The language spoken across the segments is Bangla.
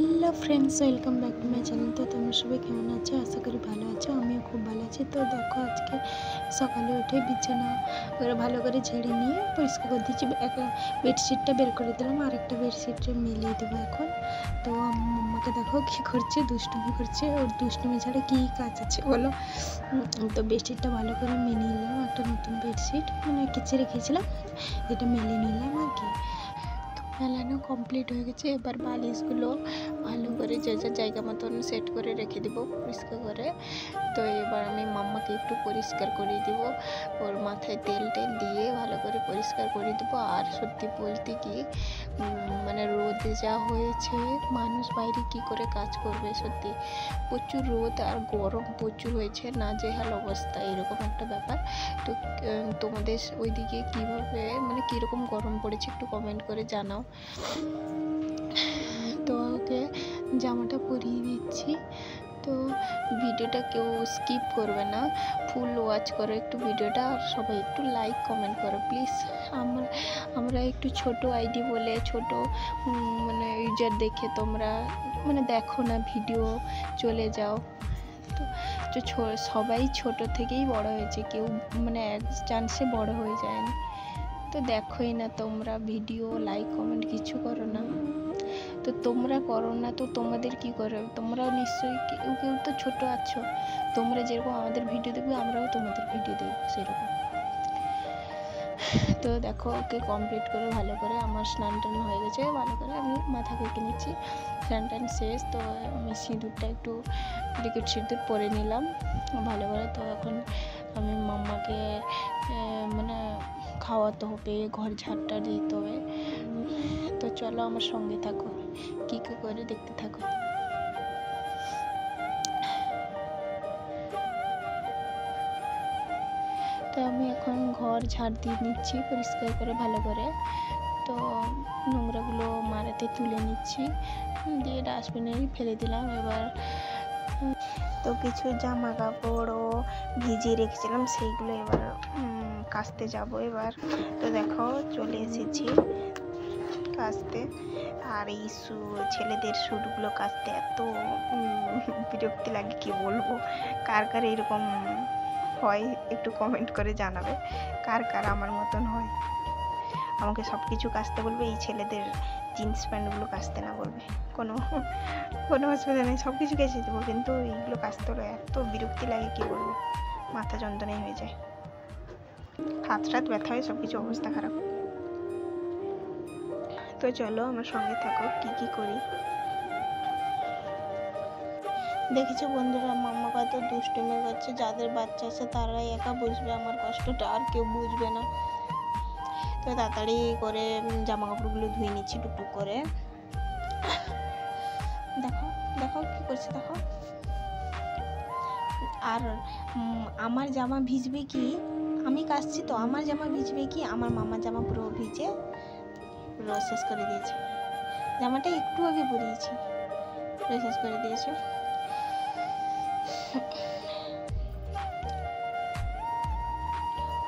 Hello friends, welcome back to my channel. তো তোমরা সবাই কেমন আছো? আশা করি ভালো আছো। আমিও খুব ভালো আছি। তো দেখো, আজকে সকালে উঠে বিছানা ভালো করে ঝেড়ে নিয়ে পরিষ্কার করে দিচ্ছি। একটা বেডশিটটা বের করে দিলাম, আর একটা বেডশিটে মিলিয়ে দেবো এখন। তো মাম্মাকে দেখো কী করছে, দুষ্টুমি করছে। ওর দুষ্টুমি ছাড়া কী কাজ আছে বলো? তো বেডশিটটা ভালো করে মেলে নিলাম, একটা নতুন বেডশিট মানে কেচে রেখেছিলাম, এটা মেলে নিলাম আর কি। মেলানো কমপ্লিট হয়ে গেছে। এবার বালিশগুলো ভালো করে যে যার জায়গা মতন সেট করে রেখে দেবো পরিষ্কার করে। তো এবার আমি মাম্মাকে একটু পরিষ্কার করে দেবো, ওর মাথায় তেল টেল দিয়ে ভালো করে পরিষ্কার করে দেবো। আর সত্যি বলতে কি মানে রোদে যা হয়েছে, মানুষ বাইরে কি করে কাজ করবে? সত্যি প্রচুর রোদ আর গরম প্রচুর হয়েছে, নাজেহাল অবস্থা, এরকম একটা ব্যাপার। তো তোমাদের ওইদিকে কীভাবে মানে কীরকম গরম পড়েছে একটু কমেন্ট করে জানাও। তো ওকে জামাটা পরিয়ে দিচ্ছি। তো ভিডিওটা কেউ স্কিপ করবে না, ফুল ওয়াচ করো একটু ভিডিওটা, আর সবাই একটু লাইক কমেন্ট করো প্লিজ। আমরা একটু ছোট আইডি বলে ছোট মানে ইউজার দেখে তোমরা মানে দেখো না, ভিডিও চলে যাও। তো সবাই ছোট থেকেই বড় হয়েছে, কেউ মানে এক চান্সে বড় হয়ে যায়নি। তো দেখোই না তোমরা ভিডিও, লাইক কমেন্ট কিছু করো না। তো তোমরা করো না তো তোমাদের কি করে? তোমরাও নিশ্চয়ই কেউ কেউ তো ছোট আছো, তোমরা যেরকম আমাদের ভিডিও দেখবে আমরাও তোমাদের ভিডিও দেখবো সেরকম। তো দেখো, ওকে কমপ্লিট করে ভালো করে আমার স্নান টান হয়ে গেছে, ভালো করে আমি মাথা কেটে নিচ্ছি, স্নান টান শেষ। তো আমি সিঁদুরটা একটু লিকুইড সিঁদুর পরে নিলাম ভালো করে। তো এখন আমি মাম্মাকে মানে খাওয়াতে হবে, ঘর ঝাড়টা দিতে হবে। তো চলো আমার সঙ্গে থাকো, কী কী করে দেখতে থাকো। তো আমি এখন ঘর ঝাড় দিয়ে নিচ্ছি পরিষ্কার করে ভালো করে। তো নোংরাগুলো মারাতে তুলে নিচ্ছি, দিয়ে ডাস্টবিনে ফেলে দিলাম। এবার তো কিছু জামা কাপড়ও ভিজিয়ে রেখেছিলাম, সেইগুলো এবার কাচতে যাব এবার। তো দেখো চলে এসেছি কাচতে। আর এই ছেলেদের স্যুটগুলো কাচতে এত বিরক্তি লাগে কি বলবো। কার কার এরকম হয় একটু কমেন্ট করে জানাবে, কার কার আমার মতন হয়। আমাকে সব কিছু কাচতে বলবে, এই ছেলেদের জিন্স প্যান্টগুলো কাচতে না বলবে। কোনো অসুবিধা নেই, সব কিছু কেচে দেবো, কিন্তু এইগুলো কাচতে হলো এত বিরক্তি লাগে কি বলবো, মাথা যন্ত্রণাই হয়ে যায়, হাত ব্যথা হয়, সব কিছু অবস্থা খারাপ। তো চলো আমার সঙ্গে থাকো, কি করি। দেখেছো বন্ধুরা, মাম্মা কত দুষ্টুমি করছে। যাদের বাচ্চা আছে তারাই একা বুঝবে আমার কষ্টটা, আর কেউ বুঝবে না। তো তাড়াতাড়ি করে জামা কাপড়গুলো ধুয়ে নিচ্ছি টুকটুক করে। দেখো দেখো কি করছে দেখো। আর আমার জামা ভিজবে কি, আমি কাচছি তো আমার জামা ভিজবে কি, আমার মামার জামা পুরো ভিজে পুরো শেষ করে দিয়েছে। জামাটা একটু আগে পরিয়েছি, পুরো শেষ করে দিয়েছে।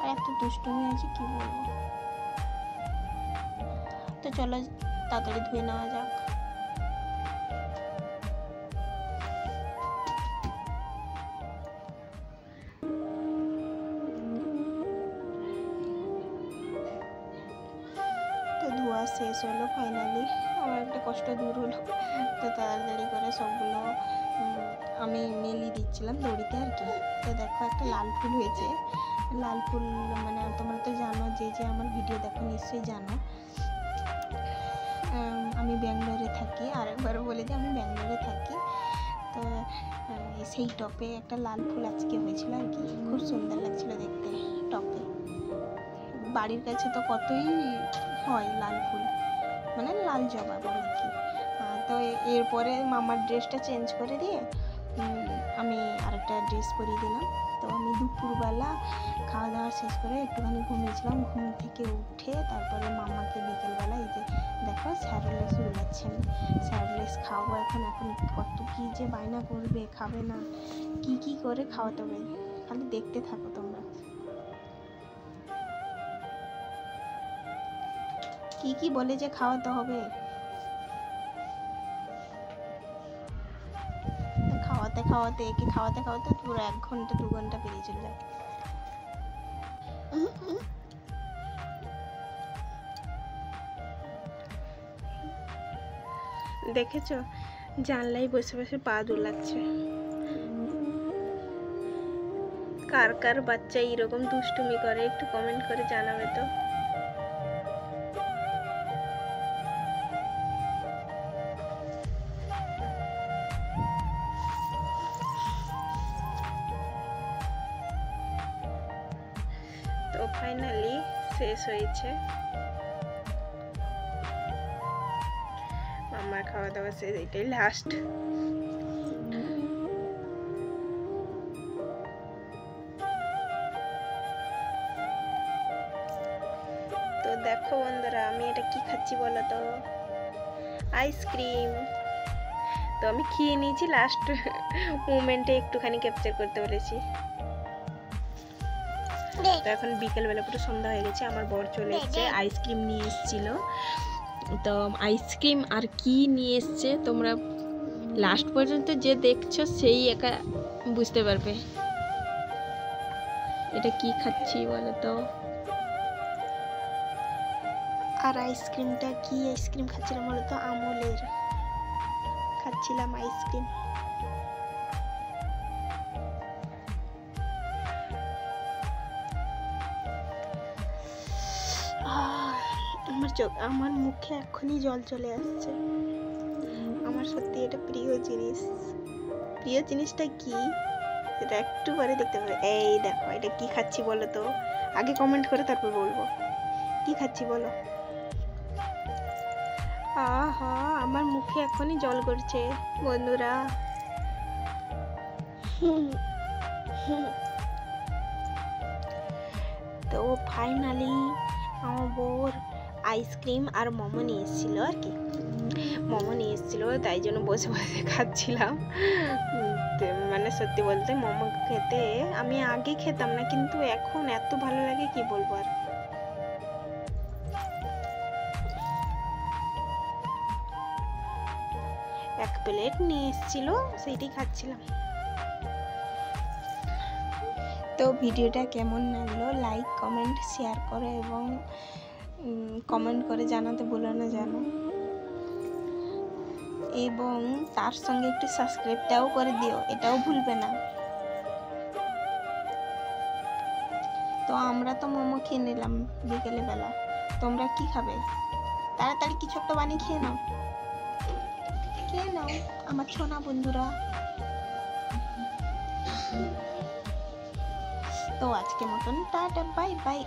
আর এত দুষ্টুমি আছে কি বলবো। তো চলো তাড়াতাড়ি ধুয়ে নেওয়া যাক। তো ধোয়া শেষ হলো ফাইনালি, আমার একটা কষ্ট দূর হলো। তো তাড়াতাড়ি করে সবগুলো আমি মেলিয়ে দিচ্ছিলাম দড়িতে আর কি। তো দেখো একটা লাল ফুল হয়েছে, লাল ফুল মানে তোমরা তো জানো, যে আমার ভিডিও দেখো নিশ্চয়ই জানো আমি ব্যাঙ্গালোরে থাকি। আরেকবার বলে যে আমি ব্যাঙ্গালোরে থাকি। তো সেই টপে একটা লাল ফুল আজকে হয়েছিল আর কি, খুব সুন্দর লাগছিল দেখতে টপে। বাড়ির কাছে তো কতই হয় লাল ফুল, মানে লাল জবা বলে কি। তো এরপরে মামার ড্রেসটা চেঞ্জ করে দিয়ে আমি আরেকটা ড্রেস পরিয়ে দিলাম। তো আমি দুপুরবেলা খাওয়া দাওয়া শেষ করে একটুখানি ঘুমিয়েছিলাম, ঘুম থেকে উঠে তারপরে মামাকে বিকেলবেলা এই যে দেখো স্যারলেস গুলাচ্ছি আমি, স্যারলেস খাওয়াবো এখন কত কী যে বায়না করবে, খাবে না, কি করে খাওয়াতে হবে, খালি দেখতে থাকো তোমরা। কি বলে যে খাওয়াতে হবে। খাওয়াতে একে খাওয়াতে খাওয়াতে পুরো 1 ঘন্টা 2 ঘন্টা পেরিয়ে চলে যায়। দেখেছো জানলাই বসে বসে পা দুলাচ্ছে। কার কার বাচ্চা এইরকম দুষ্টুমি করে একটু কমেন্ট করে জানাবে তো। তো ফাইনালি শেষ হয়েছে আমার খাওয়া দাওয়া শেষ, এটাই লাস্ট। তো দেখো বন্ধুরা আমি এটা কি খাচ্ছি বলো তো, আইসক্রিম। তো আমি খেয়ে নিয়েছি, লাস্ট মোমেন্টে একটুখানি ক্যাপচার করতে পেরেছি। তো এখন বিকেলবেলা পুরো সন্ধ্যা হয়ে গেছে, আমার বর চলে এসছে, আইসক্রিম নিয়ে এসেছিল। তো আইসক্রিম আর কি নিয়ে এসছে তোমরা লাস্ট পর্যন্ত যে দেখছো সেই একা বুঝতে পারবে এটা কি খাচ্ছি বলো তো। আর আইসক্রিমটা কি আইসক্রিম খাচ্ছিলাম বলো তো, আমুলের খাচ্ছিলাম আইসক্রিম। আমার মুখে এখনই জল চলে আসছে। আমার সত্যি এটা প্রিয় জিনিস। প্রিয় জিনিসটা কি সেটা একটু পরে দেখতে পাবে। এই দেখো এটা কি খাচ্ছি বলো তো, আগে কমেন্ট করে তারপর বলবো কি খাচ্ছি বলো। আহা আমার মুখে এখনই জল করছে বন্ধুরা। তো ফাইনালি আমার বর আইসক্রিম আর মোমো নিয়ে এসেছিল আর কি, মোমো নিয়ে এসেছিলো তাই জন্য বসে বসে খাচ্ছিলাম। মানে সত্যি বলতে মোমো খেতে আমি আগে খেতাম না, কিন্তু এখন এত ভালো লাগে কি বলবো আর। এক প্লেট নিয়ে এসেছিল সেইটাই খাচ্ছিলাম। তো ভিডিওটা কেমন লাগলো লাইক কমেন্ট শেয়ার করো এবং কমেন্ট করে জানাতে ভুলো না জানো, এবং তার সঙ্গে একটু সাবস্ক্রাইবটাও করে দিও, এটাও ভুলবে না। তো আমরা তো মোমো খেয়ে নিলাম বিকেলে বেলা, তোমরা কি খাবে? তাড়াতাড়ি কিছু একটা বানিয়ে খেয়ে নাও, খেয়ে নাও আমার সোনা বন্ধুরা। তো আজকে মতন টাটা বাই বাই।